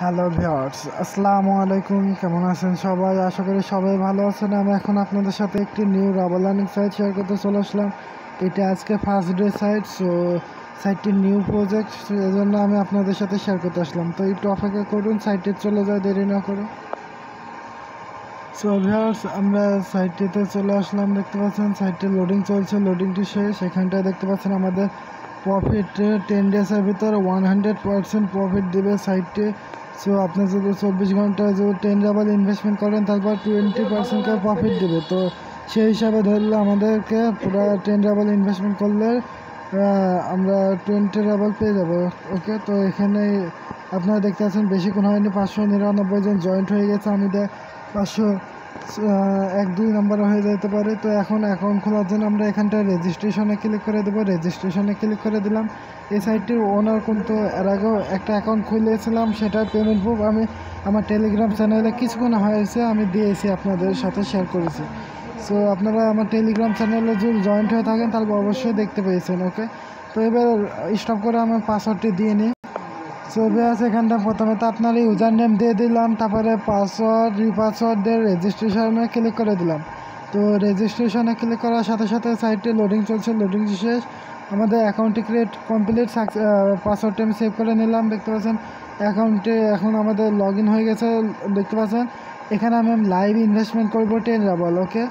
Hello viewers, আসসালামু আলাইকুম। কেমন আছেন সবাই? আশা করি সবাই ভালো আছেন। আমি এখন আপনাদের সাথে একটি নিউ রাবার লার্নিং সাইট শেয়ার করতে চলে আসলাম। এটা আজকে ফার্স্ট ডে সাইট, সো সাইটটির নিউ প্রজেক্ট, এজন্য আমি আপনাদের সাথে শেয়ার করতে আসলাম। তো একটু অপেক্ষা করুন, সাইটে চলে যায় দেরি না করে। সো ভিউয়ার্স, আমরা সাইটটিতে চলে আসলাম। দেখতে পাচ্ছেন সাইটটি লোডিং চলছে, লোডিংটি শেষ। এখানটায় দেখতে পাচ্ছেন আমাদের প্রফিট 10 ডেজের ভিতরে 100% প্রফিট দেবে সাইটটি। সো আপনি যদি 24 ঘন্টায় যদি 10 রাবাল ইনভেস্টমেন্ট করেন তারপর 20% করে প্রফিট দেবে। তো সেই হিসাবে ধরলে আমাদেরকে পুরো 10 রাবাল ইনভেস্টমেন্ট করলে আমরা 20 রাবাল পেয়ে যাবো। ওকে, তো এখানে আপনারা দেখতে পাচ্ছেন বেশিক্ষণ হয়নি, 599 জন জয়েন্ট হয়ে গেছে। আমি 501-2 নম্বরে হয়ে যেতে পারে। তো এখন অ্যাকাউন্ট খোলার জন্য আমরা এখানটায় রেজিস্ট্রেশনে ক্লিক করে দেবো। রেজিস্ট্রেশনে ক্লিক করে দিলাম। এই সাইটটির ওনার কিন্তু এর আগেও একটা অ্যাকাউন্ট খুলেছিলাম, সেটার পেমেন্ট প্রুফ আমি আমার টেলিগ্রাম চ্যানেলে কিছুক্ষণ হয়েছে আমি দিয়েছি, আপনাদের সাথে শেয়ার করেছি। সো আপনারা আমার টেলিগ্রাম চ্যানেলে যদি জয়েন্ট হয়ে থাকেন তাহলে অবশ্যই দেখতে পেয়েছেন। ওকে, তো এবার স্টপ করে আমার পাসওয়ার্ডটি দিয়ে নিই। সো ভিউয়ার্স, এখানটা প্রথমে তো আপনার ইউজার নেম দিয়ে দিলাম, তারপরে পাসওয়ার্ড রিপাসওয়ার্ড দিয়ে রেজিস্ট্রেশনে ক্লিক করে দিলাম। তো রেজিস্ট্রেশনে ক্লিক করার সাথে সাথে সাইটে লোডিং চলছে, লোডিং শেষ। আমাদের অ্যাকাউন্টটি ক্রিয়েট কমপ্লিট, পাসওয়ার্ডটি আমি সেভ করে নিলাম। দেখতে পাচ্ছেন অ্যাকাউন্টে এখন আমাদের লগ ইন হয়ে গেছে। দেখতে পাচ্ছেন এখানে আমি লাইভ ইনভেস্টমেন্ট করবো 10 রাবাল। ওকে,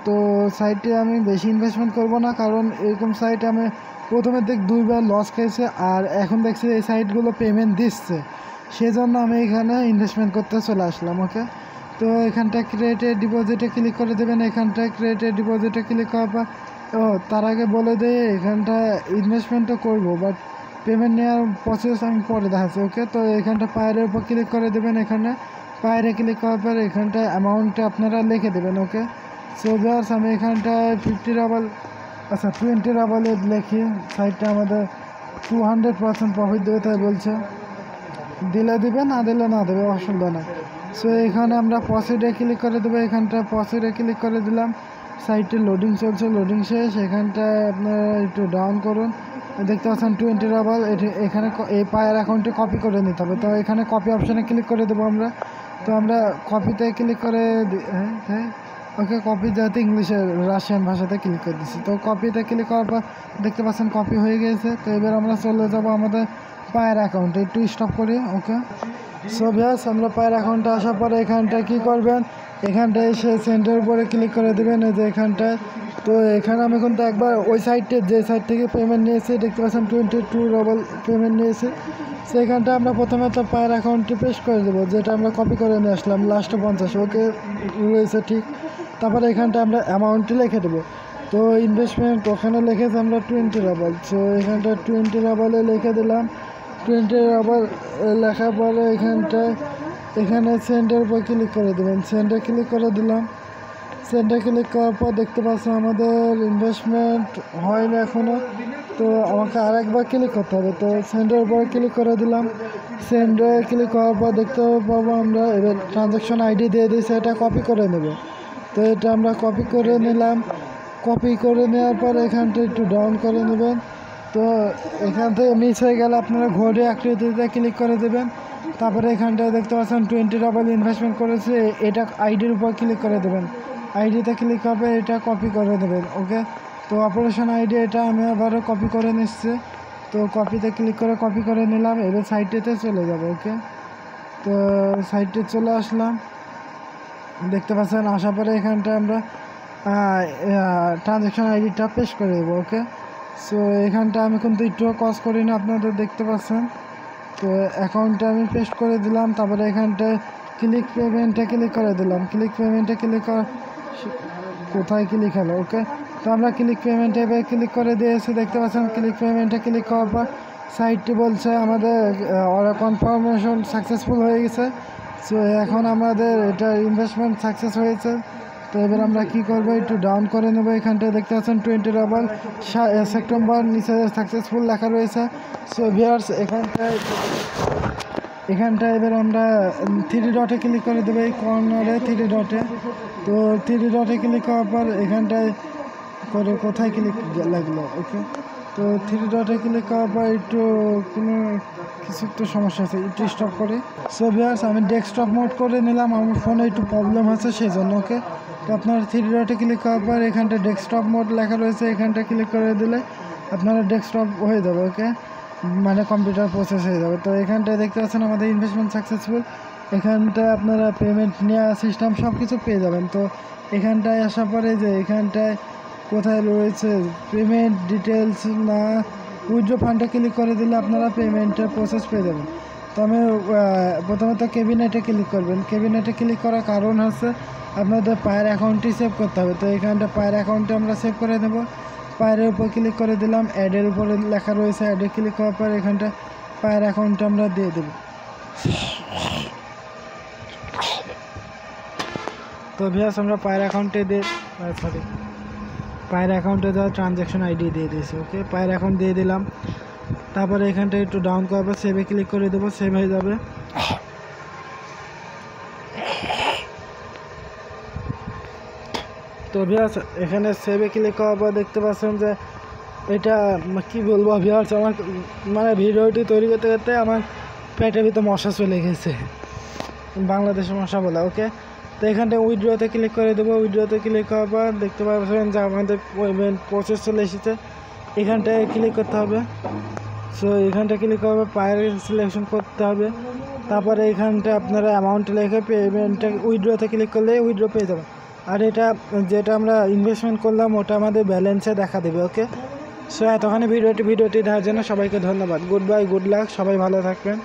তো সাইটে আমি বেশি ইনভেস্টমেন্ট করব না, কারণ এরকম সাইট আমি প্রথমে 2বার লস খেয়েছে, আর এখন দেখছি এই সাইটগুলো পেমেন্ট দিচ্ছে, সেজন্য আমি এখানে ইনভেস্টমেন্ট করতে চলে আসলাম। ওকে, তো এখানটা ক্রিয়েটে ডিপোজিটে ক্লিক করে দেবেন। এখানটায় ক্রিয়েটে ডিপোজিটে ক্লিক করার পর তার আগে বলে দেয় এখানটা ইনভেস্টমেন্টও করব, বাট পেমেন্ট নেওয়ার প্রসেস আমি পরে দেখাচ্ছি। ওকে, তো এখানটা পায়ের উপর ক্লিক করে দেবেন। এখানে পায়েরে ক্লিক করার পর এখানটায় অ্যামাউন্টটা আপনারা লিখে দেবেন। ওকে, সো ভিউয়ার্স, আমি এখানটায় 20 রাবালে লিখি। সাইটটা আমাদের 200% প্রফিট দেবে তাই বলছে, দিলে দিবে, না দিলে না দেবে, অসুবিধা নেই। সো এখানে আমরা প্রসিডে ক্লিক করে দেবো। এখানটায় প্রসিডে ক্লিক করে দিলাম। সাইটে লোডিং চলছে, লোডিং শেষ। এখানটায় আপনারা একটু ডাউন করুন, দেখতে পাচ্ছেন 20 রাবাল। এখানে এই পায়ের অ্যাকাউন্টে কপি করে নিতে হবে। তো এখানে কপি অপশানে ক্লিক করে দেবো আমরা। তো আমরা কপিতে ক্লিক করে হ্যাঁ ওকে, কপি যেহেতু ইংলিশে রাশিয়ান ভাষাতে ক্লিক করে দিচ্ছি। তো কপিতে ক্লিক করার পর দেখতে পাচ্ছেন কপি হয়ে গেছে। তো এবার আমরা চলে যাব আমাদের পায়ের অ্যাকাউন্টে, একটু স্টপ করি। ওকে, সো ভিউয়ার্স, আমরা পায়ের অ্যাকাউন্টে আসার পরে এখানটায় কী করবেন, এখানটায় এসে সেন্টার উপরে ক্লিক করে দেবেন, এই যে এখানটায়। তো এখানে আমি কিন্তু একবার ওই সাইটে যে সাইট থেকে পেমেন্ট নিয়েছি, দেখতে পাচ্ছেন 22 রাবাল পেমেন্ট নিয়েছি। সেখানটা আমরা প্রথমে তো পায়ের অ্যাকাউন্টটি পেস্ট করে দেবো, যেটা আমরা কপি করে নিয়ে আসলাম লাস্টে 50। ওকে, রয়েছে ঠিক। তারপরে এখানটা আমরা অ্যামাউন্টটি লিখে দেবো। তো ইনভেস্টমেন্ট ওখানে লিখেছে আমরা 20 রাবাল। সো এখানটা 20 রাবালে লিখে দিলাম। 20 রাবাল লেখার পরে এখানে সেন্ডের উপর ক্লিক করে দেবেন। সেন্ডে ক্লিক করে দিলাম। সেন্ডে ক্লিক করার পর দেখতে পাচ্ছেন আমাদের ইনভেস্টমেন্ট হয়নি এখনও, তো আমাকে আরেকবার ক্লিক করতে হবে। তো সেন্ডের উপরে ক্লিক করে দিলাম। সেন্ডে ক্লিক করার পর দেখতে পাবো আমরা এবার ট্রানজ্যাকশন আইডি দিয়ে দিয়েছি, এটা কপি করে নেব। তো এটা আমরা কপি করে নিলাম। কপি করে নেওয়ার পর এখানটা একটু ডাউন করে নেবেন। তো এখান থেকে মিস হয়ে গেলে আপনারা ঘড়ি আকৃতিতে ক্লিক করে দেবেন। তারপরে এখানটায় দেখতে পাচ্ছেন 20 রাবাল ইনভেস্টমেন্ট করেছে, এটা আইডির উপর ক্লিক করে দেবেন। আইডিতে ক্লিক করবে, এটা কপি করে দেবেন। ওকে, তো অপারেশন আইডি এটা আমি আবারও কপি করে নিচ্ছি। তো কপিতে ক্লিক করে কপি করে নিলাম। এবার সাইটেতে চলে যাব। ওকে, তো সাইটে চলে আসলাম। দেখতে পাচ্ছেন আসার পরে এখানটায় আমরা ট্রানজ্যাকশন আইডিটা পেস্ট করে দেবো। ওকে, সো এখানটা আমি কিন্তু একটুও কজ করি না, আপনাদের দেখতে পাচ্ছেন। তো অ্যাকাউন্টটা আমি পেস্ট করে দিলাম। তারপরে এখানটায় ক্লিক পেমেন্টে ক্লিক করে দিলাম। ক্লিক পেমেন্টে ক্লিক করা কোথায় ক্লিক হলো? ওকে, তো আমরা ক্লিক পেমেন্টে এবার ক্লিক করে দিয়েছি। দেখতে পাচ্ছেন ক্লিক পেমেন্টে ক্লিক করার পর সাইটটি বলছে আমাদের কনফার্মেশন সাকসেসফুল হয়ে গেছে। সো এখন আমাদের এটা ইনভেস্টমেন্ট সাকসেস হয়েছে। তো এবার আমরা কি করবো, একটু ডাউন করে নেবো। এখানটায় দেখতে পাচ্ছেন 20 রাবাল সেপ্টেম্বর নিচে সাকসেসফুল লেখা রয়েছে। সো ভিউয়ার্স, এখানটায় এবার আমরা 3 ডটে ক্লিক করে দেবো, এই কর্নারে 3 ডটে। তো 3 ডটে ক্লিক করার পর এখানটায় করে কোথায় ক্লিক লাগলো? ওকে, তো 3 ডটে ক্লিক করার পর একটু কোনো কিছু একটু সমস্যা আছে, একটু স্টপ করে। সো ভিউয়ার্স আমি ডেস্কটপ মোড করে নিলাম, আমার ফোনে একটু প্রবলেম আছে সেই জন্য। ওকে, তো আপনারা থ্রি ডটে ক্লিক করার পর এখানটা ডেস্কটপ মোড লেখা রয়েছে, এখানটা ক্লিক করে দিলে আপনারা ডেস্কটপ হয়ে যাবে। ওকে, মানে কম্পিউটার প্রসেস হয়ে যাবে। তো এখানটায় দেখতে পাচ্ছেন আমাদের ইনভেস্টমেন্ট সাকসেসফুল। এখানটায় আপনারা পেমেন্ট নেওয়া সিস্টেম সব কিছু পেয়ে যাবেন। তো এখানটায় আসার পরে যে এখানটায় কোথায় রয়েছে পেমেন্ট ডিটেলস না উইথড্র ফান্ডে ক্লিক করে দিলে আপনারা পেমেন্টের প্রসেস পেয়ে যাবেন। তো আমি প্রথমত ক্যাবিনেটে ক্লিক করবেন। ক্যাবিনেটে ক্লিক করার কারণ হচ্ছে আপনাদের পায়ের অ্যাকাউন্টটি সেভ করতে হবে। তো এখানটা পায়ের অ্যাকাউন্টে আমরা সেভ করে দেবো। পায়ের উপর ক্লিক করে দিলাম, অ্যাডের উপরে লেখা রয়েছে, অ্যাডে ক্লিক করার পর এখানটা পায়ের অ্যাকাউন্টটা আমরা দিয়ে দেবো। তো ভিউয়ার্স আমরা পায়ের অ্যাকাউন্টে পায়ের অ্যাকাউন্টে দেওয়া ট্রানজ্যাকশন আইডি দিয়ে দিয়েছি। ওকে, পায়ের অ্যাকাউন্ট দিয়ে দিলাম। তারপরে এখানটা একটু ডাউন করার পর সেভে ক্লিক করে দেবো, সেভ হয়ে যাবে। তো ভিউয়ার্স এখানে সেভে ক্লিক করার পর দেখতে পাচ্ছেন যে এটা কি বলবো ভিউয়ার্স, আমার মানে ভিডিওটি তৈরি করতে করতে আমার পেটের ভিতরে মশা চলে গেছে, বাংলাদেশের মশা বলা। ওকে, তো এখানটা উইথড্রতে ক্লিক করে দেবো। উইথড্রতে ক্লিক করার পর দেখতে পাচ্ছেন যে আমাদের পেমেন্ট প্রসেস চলে এসেছে, এখানটায় ক্লিক করতে হবে। সো এখানটা ক্লিক করার পর পায়ের সিলেকশন করতে হবে। তারপরে এখানটা আপনারা অ্যামাউন্ট লিখে পেমেন্টটা উইথড্রতে ক্লিক করলে উইথড্র পেয়ে যাবেন। আর এটা যেটা আমরা ইনভেস্টমেন্ট করলাম ওটা আমাদের ব্যালেন্সে দেখা দেবে। ওকে, সো এতখানি ভিডিওটি দেখার জন্য সবাইকে ধন্যবাদ। গুড বাই, গুড লাক, সবাই ভালো থাকবেন।